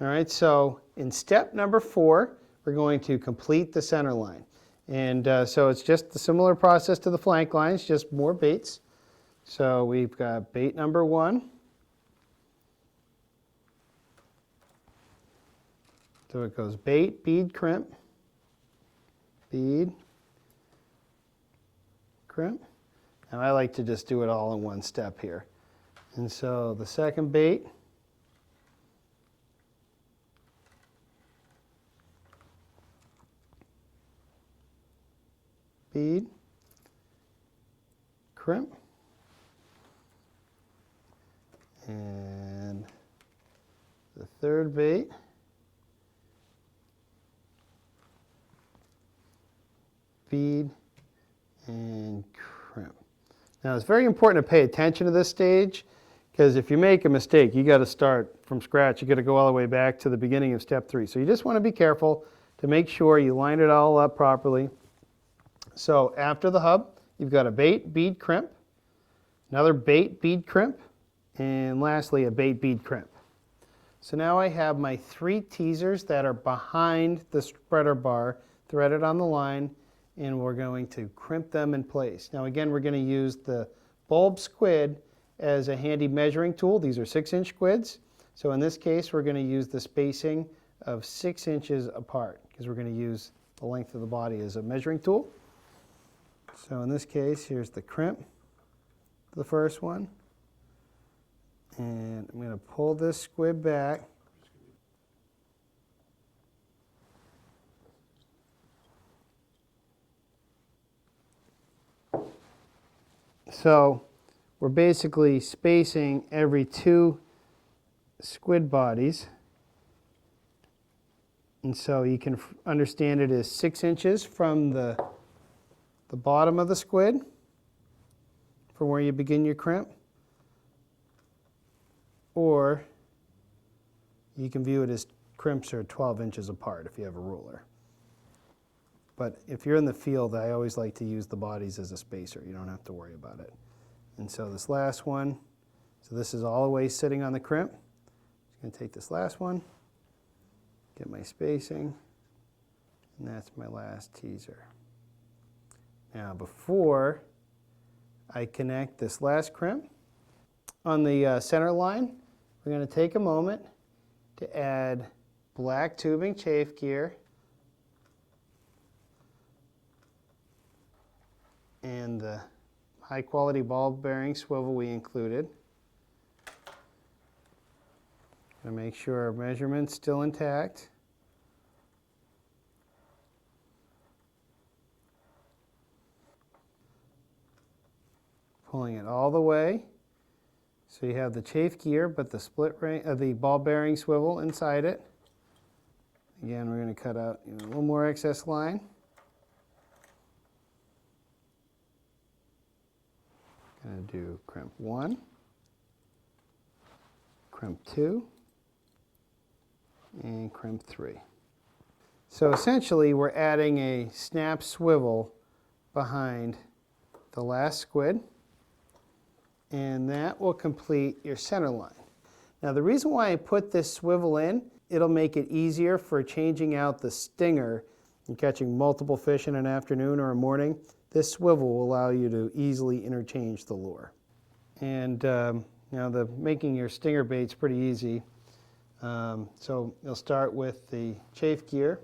All right, so in step number 4, we're going to complete the center line. And so it's just a similar process to the flank lines, just more baits. So we've got bait number 1. So it goes bait, bead, crimp, bead, crimp. And I like to just do it all in one step here. And so the second bait, bead, crimp, and the third bait, bead, and crimp. Now it's very important to pay attention to this stage, because if you make a mistake, you got to start from scratch. You got to go all the way back to the beginning of step 3. So you just want to be careful to make sure you line it all up properly. So after the hub, you've got a bait, bead, crimp, another bait, bead, crimp, and lastly a bait, bead, crimp. So now I have my 3 teasers that are behind the spreader bar threaded on the line, and we're going to crimp them in place. Now again, we're going to use the bulb squid as a handy measuring tool. These are 6-inch squids. So in this case, we're going to use the spacing of 6 inches apart, because we're going to use the length of the body as a measuring tool. So in this case, here's the crimp, the first one. And I'm going to pull this squid back. So we're basically spacing every 2 squid bodies. And so you can understand it as 6 inches from the bottom of the squid, from where you begin your crimp. Or you can view it as crimps are 12 inches apart if you have a ruler. But if you're in the field, I always like to use the bodies as a spacer. You don't have to worry about it. And so this last one, so this is all the way sitting on the crimp. I'm going to take this last one, get my spacing, and that's my last teaser. Now before I connect this last crimp on the center line, we're going to take a moment to add black tubing chafe gear and the high quality ball bearing swivel we included. Going to make sure our measurement's still intact. Pulling it all the way. So you have the chafe gear, but the split ring, the ball bearing swivel inside it. Again, we're going to cut out a little more excess line. Going to do crimp 1, crimp 2, and crimp 3. So essentially, we're adding a snap swivel behind the last squid, and that will complete your center line. Now the reason why I put this swivel in, it'll make it easier for changing out the stinger and catching multiple fish in an afternoon or a morning. This swivel will allow you to easily interchange the lure. And now making your stinger bait's pretty easy. So you'll start with the chafe gear.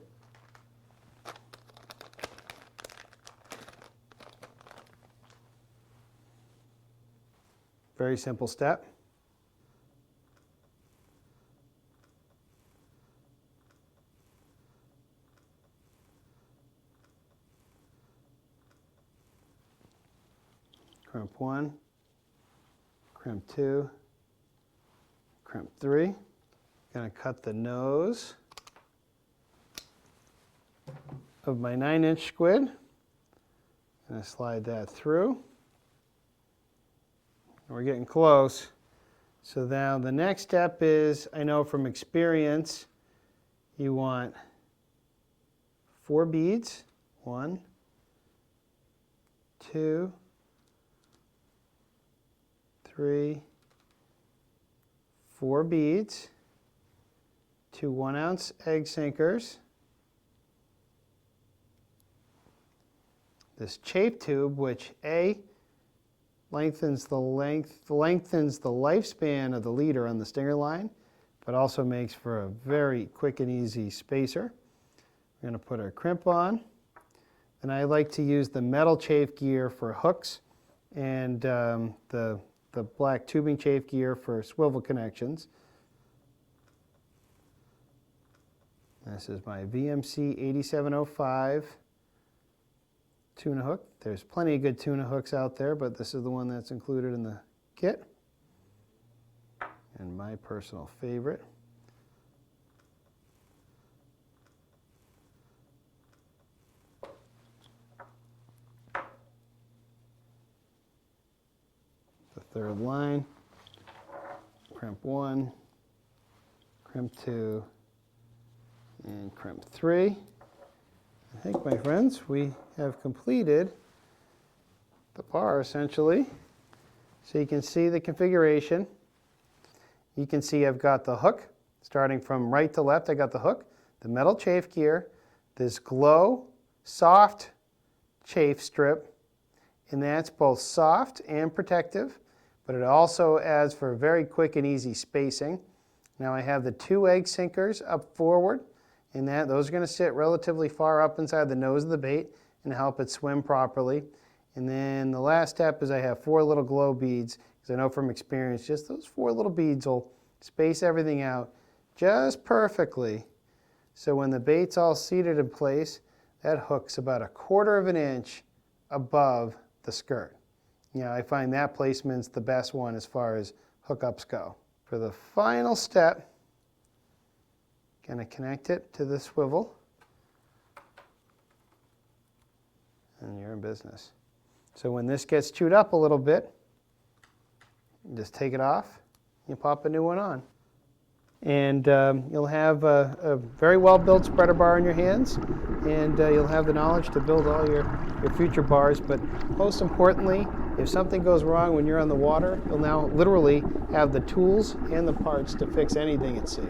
Very simple step. Crimp 1, crimp 2, crimp 3. Going to cut the nose of my 9-inch squid. Going to slide that through. We're getting close. So now the next step is, I know from experience, you want 4 beads. 1, 2, 3, 4 beads. 2 1-ounce egg sinkers. This chafe tube, which lengthens the lifespan of the leader on the stinger line, but also makes for a very quick and easy spacer. We're going to put our crimp on. And I like to use the metal chafe gear for hooks and the black tubing chafe gear for swivel connections. This is my VMC 8705 tuna hook. There's plenty of good tuna hooks out there, but this is the one that's included in the kit. And my personal favorite. The third line, crimp 1, crimp 2, and crimp 3. I think, my friends, we have completed the bar essentially. So you can see the configuration. You can see I've got the hook starting from right to left. I got the hook, the metal chafe gear, this glow soft chafe strip, and that's both soft and protective, but it also adds for very quick and easy spacing. Now I have the 2 egg sinkers up forward, and those are going to sit relatively far up inside the nose of the bait and help it swim properly. And then the last step is I have 4 little glow beads, because I know from experience just those 4 little beads will space everything out just perfectly. So when the bait's all seated in place, that hook's about 1/4 of an inch above the skirt. You know, I find that placement's the best one as far as hookups go. For the final step, going to connect it to the swivel, and you're in business. So when this gets chewed up a little bit, you just take it off, you pop a new one on. And you'll have a very well-built spreader bar in your hands, and you'll have the knowledge to build all your future bars. But most importantly, if something goes wrong when you're on the water, you'll now literally have the tools and the parts to fix anything at sea.